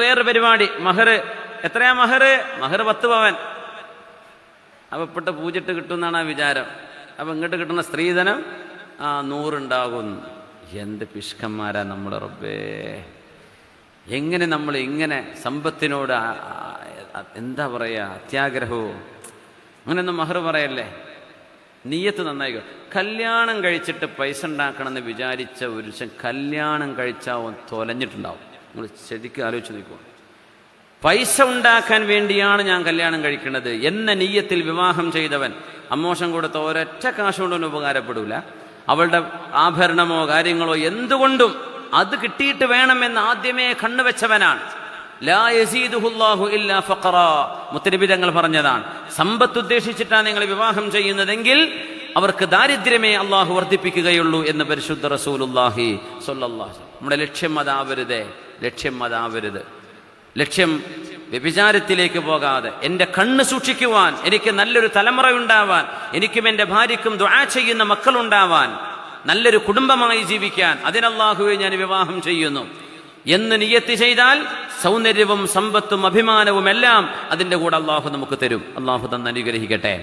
വേറെ പരിപാടി മഹർ. എത്രയാ മഹർ? മഹർ 10 പവൻ. അവപ്പെട്ട പൂജിട്ട് കിട്ടുമെന്നാണ് ആ വിചാരം. അപ്പൊ ഇങ്ങോട്ട് കിട്ടുന്ന സ്ത്രീധനം 100 ഉണ്ടാകും. എന്ത് പിഷ്കന്മാരാ നമ്മുടെ റബ്ബേ! എങ്ങനെ നമ്മൾ ഇങ്ങനെ സമ്പത്തിനോട് എന്താ പറയാ, അത്യാഗ്രഹവും. അങ്ങനെയൊന്നും മഹർ പറയല്ലേ. നീയത്ത് നന്നായിക്കോ. കല്യാണം കഴിച്ചിട്ട് പൈസ ഉണ്ടാക്കണമെന്ന് വിചാരിച്ച ഒരു കല്യാണം കഴിച്ചാൽ തൊലഞ്ഞിട്ടുണ്ടാവും. നിങ്ങൾ ശരിക്കും ആലോചിച്ച് നോക്കൂ. പൈസ ഉണ്ടാക്കാൻ വേണ്ടിയാണ് ഞാൻ കല്യാണം കഴിക്കുന്നത് എന്ന നീയത്തിൽ വിവാഹം ചെയ്തവൻ അമ്മോഷം കൊടുത്ത ഒരൊറ്റ കാശ് കൊണ്ടൊന്നും ഉപകാരപ്പെടൂല. അവളുടെ ആഭരണമോ കാര്യങ്ങളോ എന്തുകൊണ്ടും അത് കിട്ടിയിട്ട് വേണമെന്ന് ആദ്യമേ കണ്ണുവെച്ചവനാണ്. ലാ യസീദുഹുല്ലാഹു ഇല്ലാ ഫഖറാ. മുത്തനബി തങ്ങൾ പറഞ്ഞതാണ്, സമ്പത്ത് ഉദ്ദേശിച്ചിട്ടാണ് നിങ്ങൾ വിവാഹം ചെയ്യുന്നതെങ്കിൽ അവർക്ക് ദാരിദ്ര്യമേ അള്ളാഹു വർദ്ധിപ്പിക്കുകയുള്ളൂ എന്ന് പരിശുദ്ധ റസൂലുള്ളാഹി സ്വല്ലല്ലാഹു അലൈഹി വസല്ലം. നമ്മുടെ ലക്ഷ്യം അതാവരുത്. ലക്ഷ്യം വ്യഭിചാരത്തിലേക്ക് പോകാതെ എൻ്റെ കണ്ണ് സൂക്ഷിക്കുവാൻ, എനിക്ക് നല്ലൊരു തലമുറ ഉണ്ടാവാൻ, എനിക്കും എൻ്റെ ഭാര്യയ്ക്കും ദുആ ചെയ്യുന്ന മക്കളുണ്ടാവാൻ, നല്ലൊരു കുടുംബമായി ജീവിക്കാൻ, അതിനല്ലാഹുവെ ഞാൻ വിവാഹം ചെയ്യുന്നു എന്ന് നിയ്യത്ത് ചെയ്താൽ സൗന്ദര്യവും സമ്പത്തും അഭിമാനവും എല്ലാം അതിൻ്റെ കൂടെ അള്ളാഹു നമുക്ക് തരും. അള്ളാഹു തന്നെ അനുഗ്രഹിക്കട്ടെ.